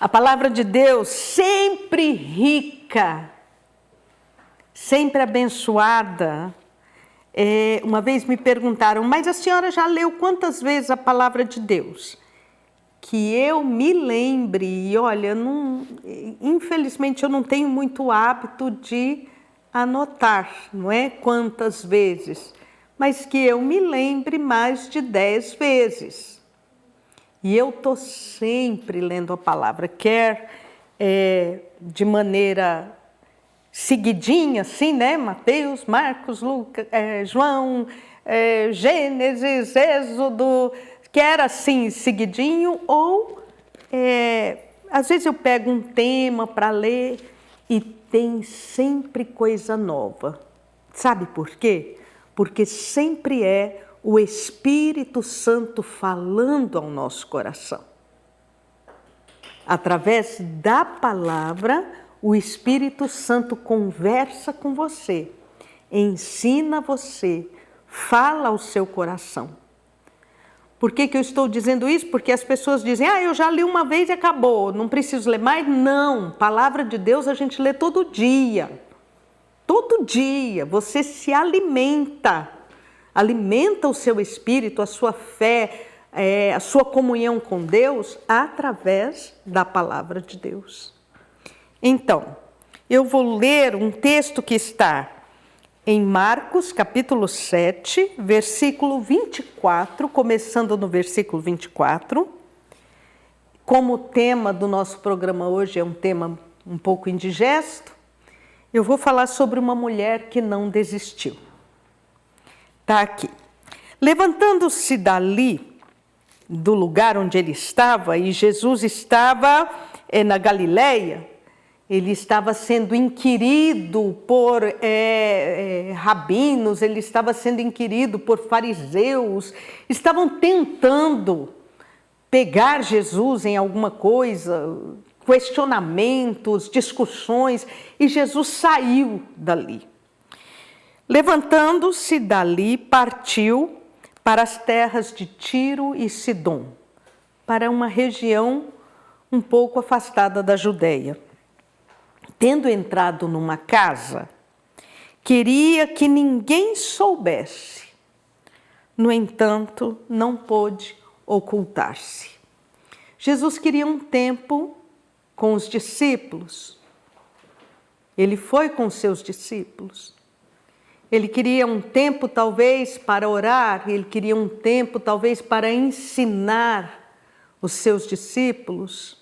A palavra de Deus sempre rica, sempre abençoada. Uma vez me perguntaram, mas a senhora já leu quantas vezes a palavra de Deus? Que eu me lembre, e olha, infelizmente eu não tenho muito hábito de anotar, não é? Quantas vezes, mas que eu me lembre mais de 10 vezes. E eu estou sempre lendo a palavra, quer de maneira seguidinha, assim, né? Mateus, Marcos, Lucas, João, Gênesis, Êxodo, quer assim, seguidinho, ou às vezes eu pego um tema para ler e tem sempre coisa nova. Sabe por quê? Porque sempre é o Espírito Santo falando ao nosso coração. Através da palavra, o Espírito Santo conversa com você, ensina você, fala ao seu coração. Por que eu estou dizendo isso? Porque as pessoas dizem, eu já li uma vez e acabou, não preciso ler mais. Não, palavra de Deus a gente lê todo dia. Todo dia, você se alimenta o seu espírito, a sua fé, a sua comunhão com Deus através da palavra de Deus. Então, eu vou ler um texto que está em Marcos, capítulo 7, versículo 24, começando no versículo 24. Como o tema do nosso programa hoje é um tema um pouco indigesto, eu vou falar sobre uma mulher que não desistiu. Está aqui. Levantando-se dali, do lugar onde ele estava, e Jesus estava na Galileia, ele estava sendo inquirido por rabinos, ele estava sendo inquirido por fariseus, estavam tentando pegar Jesus em alguma coisa, questionamentos, discussões, e Jesus saiu dali. Levantando-se dali, partiu para as terras de Tiro e Sidom, para uma região um pouco afastada da Judeia. Tendo entrado numa casa, queria que ninguém soubesse. No entanto, não pôde ocultar-se. Jesus queria um tempo com os discípulos. Ele foi com os seus discípulos. Ele queria um tempo, talvez, para orar, ele queria um tempo, talvez, para ensinar os seus discípulos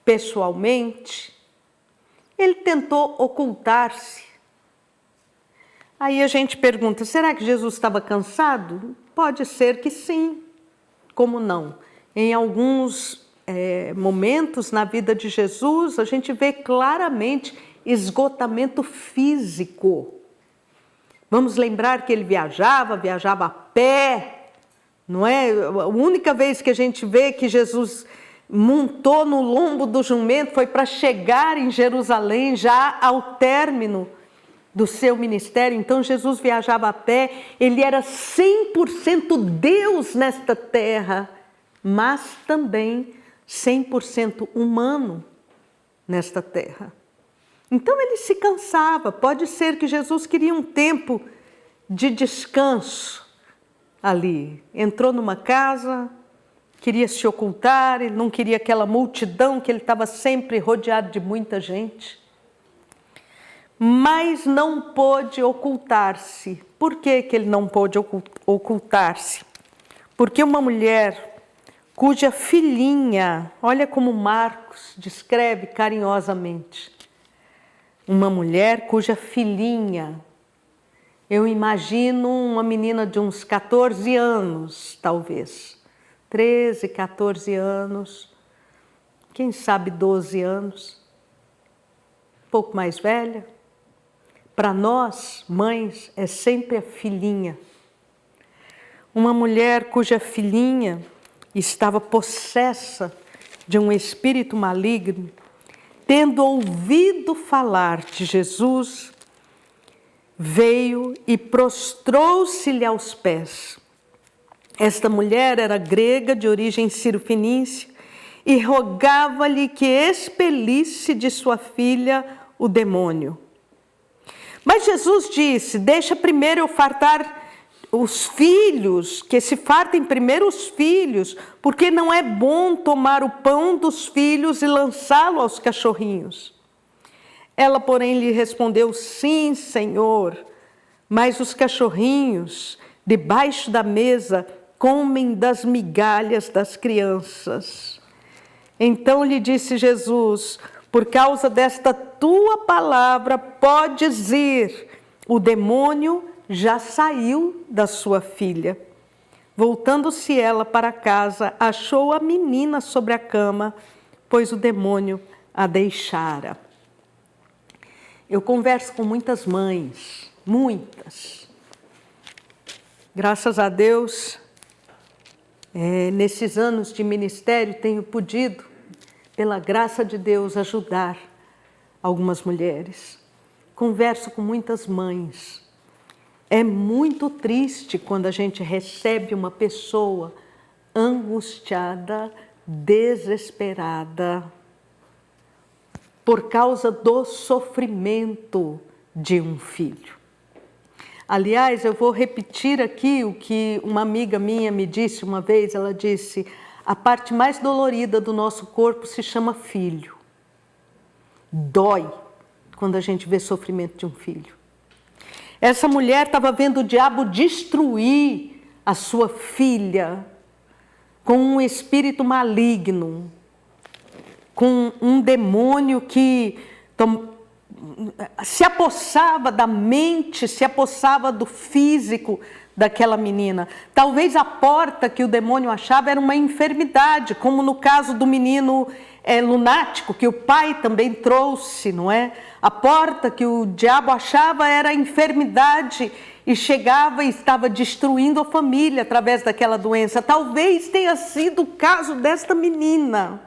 pessoalmente. Ele tentou ocultar-se. Aí a gente pergunta, será que Jesus estava cansado? Pode ser que sim, como não? Em alguns momentos na vida de Jesus, a gente vê claramente esgotamento físico. Vamos lembrar que ele viajava a pé, não é? A única vez que a gente vê que Jesus montou no lombo do jumento foi para chegar em Jerusalém, já ao término do seu ministério. Então Jesus viajava a pé, ele era 100% Deus nesta terra, mas também 100% humano nesta terra. Então ele se cansava, pode ser que Jesus queria um tempo de descanso ali. Entrou numa casa, queria se ocultar, ele não queria aquela multidão, que ele estava sempre rodeado de muita gente. Mas não pôde ocultar-se. Por que que ele não pôde ocultar-se? Porque uma mulher cuja filhinha, olha como Marcos descreve carinhosamente, uma mulher cuja filhinha, eu imagino uma menina de uns 14 anos, talvez, 13, 14 anos, quem sabe 12 anos, um pouco mais velha. Para nós, mães, é sempre a filhinha. Uma mulher cuja filhinha estava possessa de um espírito maligno, tendo ouvido falar de Jesus, veio e prostrou-se-lhe aos pés. Esta mulher era grega, de origem sírio-fenícia, e rogava-lhe que expelisse de sua filha o demônio. Mas Jesus disse: deixa primeiro eu fartar os filhos, que se fartem primeiro os filhos, porque não é bom tomar o pão dos filhos e lançá-lo aos cachorrinhos. Ela, porém, lhe respondeu: sim, Senhor, mas os cachorrinhos, debaixo da mesa, comem das migalhas das crianças. Então lhe disse Jesus: por causa desta tua palavra, podes ir, o demônio já saiu da sua filha. Voltando-se ela para casa, achou a menina sobre a cama, pois o demônio a deixara. Eu converso com muitas mães, muitas. Graças a Deus, nesses anos de ministério, tenho podido, pela graça de Deus, ajudar algumas mulheres. Converso com muitas mães. É muito triste quando a gente recebe uma pessoa angustiada, desesperada, por causa do sofrimento de um filho. Aliás, eu vou repetir aqui o que uma amiga minha me disse uma vez. Ela disse: a parte mais dolorida do nosso corpo se chama filho. Dói quando a gente vê sofrimento de um filho. Essa mulher estava vendo o diabo destruir a sua filha com um espírito maligno, com um demônio que se apossava da mente, se apossava do físico daquela menina. Talvez a porta que o demônio achava era uma enfermidade, como no caso do menino lunático, que o pai também trouxe, não é? A porta que o diabo achava era a enfermidade e chegava e estava destruindo a família através daquela doença. Talvez tenha sido o caso desta menina.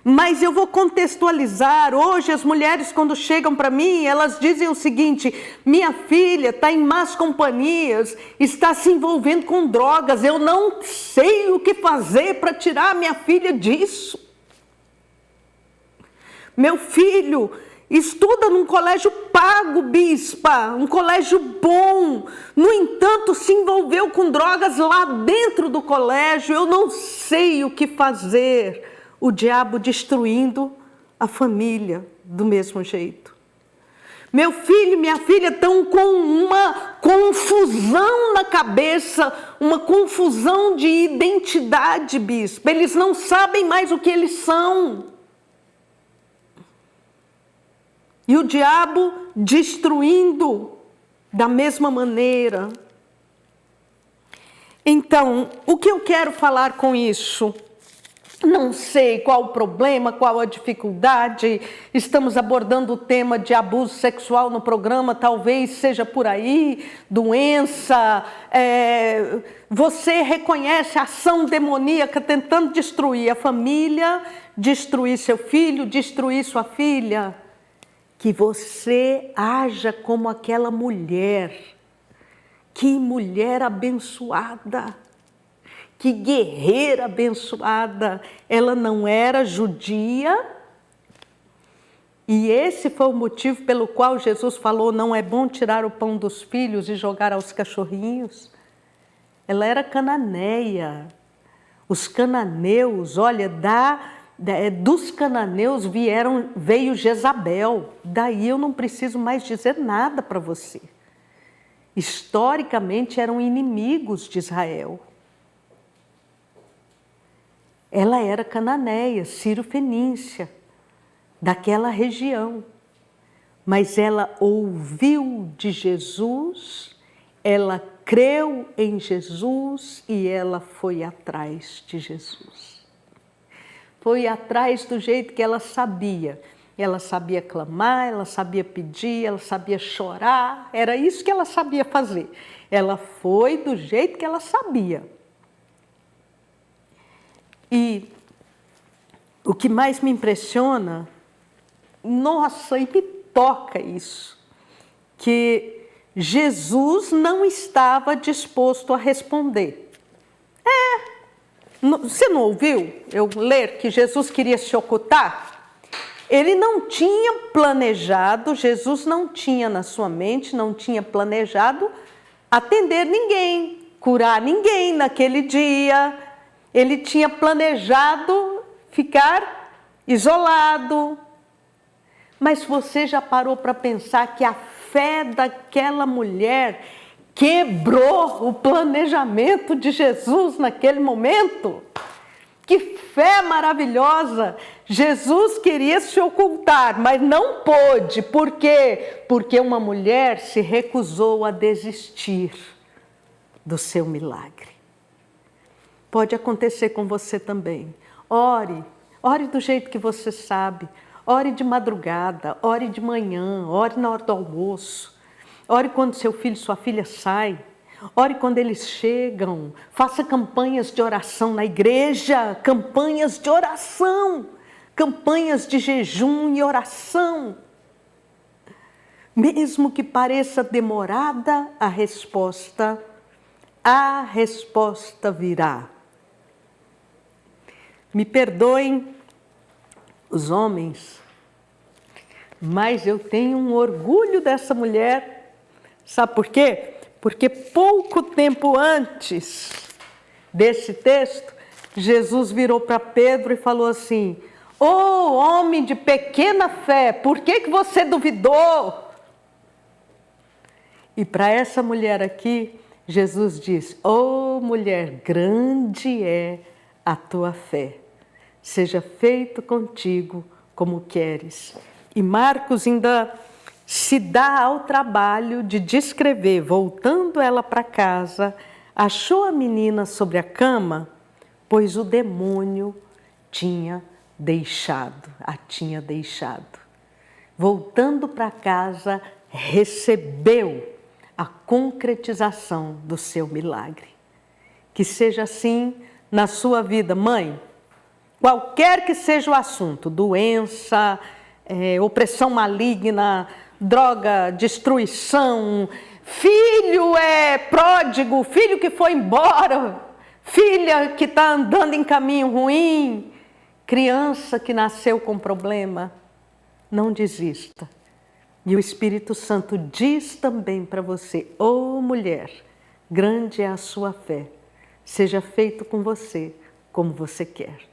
Mas eu vou contextualizar. Hoje as mulheres, quando chegam para mim, elas dizem o seguinte: minha filha está em más companhias, está se envolvendo com drogas, eu não sei o que fazer para tirar minha filha disso. Meu filho estuda num colégio pago, bispa, um colégio bom. No entanto, se envolveu com drogas lá dentro do colégio, eu não sei o que fazer. O diabo destruindo a família do mesmo jeito. Meu filho e minha filha estão com uma confusão na cabeça, uma confusão de identidade, bispo. Eles não sabem mais o que eles são. E o diabo destruindo da mesma maneira. Então, o que eu quero falar com isso? Não sei qual o problema, qual a dificuldade. Estamos abordando o tema de abuso sexual no programa, talvez seja por aí, doença. Você reconhece a ação demoníaca tentando destruir a família, destruir seu filho, destruir sua filha. Que você haja como aquela mulher. Que mulher abençoada. Que guerreira abençoada. Ela não era judia. E esse foi o motivo pelo qual Jesus falou: não é bom tirar o pão dos filhos e jogar aos cachorrinhos. Ela era cananeia. Os cananeus, olha, dos cananeus veio Jezabel. Daí eu não preciso mais dizer nada para você. Historicamente eram inimigos de Israel. Ela era cananeia, sírio-fenícia, daquela região. Mas ela ouviu de Jesus, ela creu em Jesus e ela foi atrás de Jesus. Foi atrás do jeito que ela sabia. Ela sabia clamar, ela sabia pedir, ela sabia chorar. Era isso que ela sabia fazer. Ela foi do jeito que ela sabia. E o que mais me impressiona, nossa, e me toca isso, que Jesus não estava disposto a responder. Você não ouviu eu ler que Jesus queria se ocultar? Ele não tinha planejado, Jesus não tinha na sua mente, não tinha planejado atender ninguém, curar ninguém naquele dia. Ele tinha planejado ficar isolado. Mas você já parou para pensar que a fé daquela mulher quebrou o planejamento de Jesus naquele momento? Que fé maravilhosa! Jesus queria se ocultar, mas não pôde. Por quê? Porque uma mulher se recusou a desistir do seu milagre. Pode acontecer com você também. Ore do jeito que você sabe. Ore de madrugada, ore de manhã, ore na hora do almoço. Ore quando seu filho e sua filha saem. Ore quando eles chegam. Faça campanhas de oração na igreja, campanhas de oração, campanhas de jejum e oração. Mesmo que pareça demorada a resposta virá. Me perdoem os homens, mas eu tenho um orgulho dessa mulher. Sabe por quê? Porque pouco tempo antes desse texto, Jesus virou para Pedro e falou assim: "Ô homem de pequena fé, por que você duvidou?" E para essa mulher aqui, Jesus diz: "Ô mulher, grande é a tua fé. Seja feito contigo como queres." E Marcos ainda se dá ao trabalho de descrever, voltando ela para casa, achou a menina sobre a cama, pois o demônio a tinha deixado. Voltando para casa, recebeu a concretização do seu milagre. Que seja assim na sua vida, mãe. Qualquer que seja o assunto, doença, opressão maligna, droga, destruição, filho pródigo, filho que foi embora, filha que está andando em caminho ruim, criança que nasceu com problema, não desista. E o Espírito Santo diz também para você: ô mulher, grande é a sua fé, seja feito com você como você quer.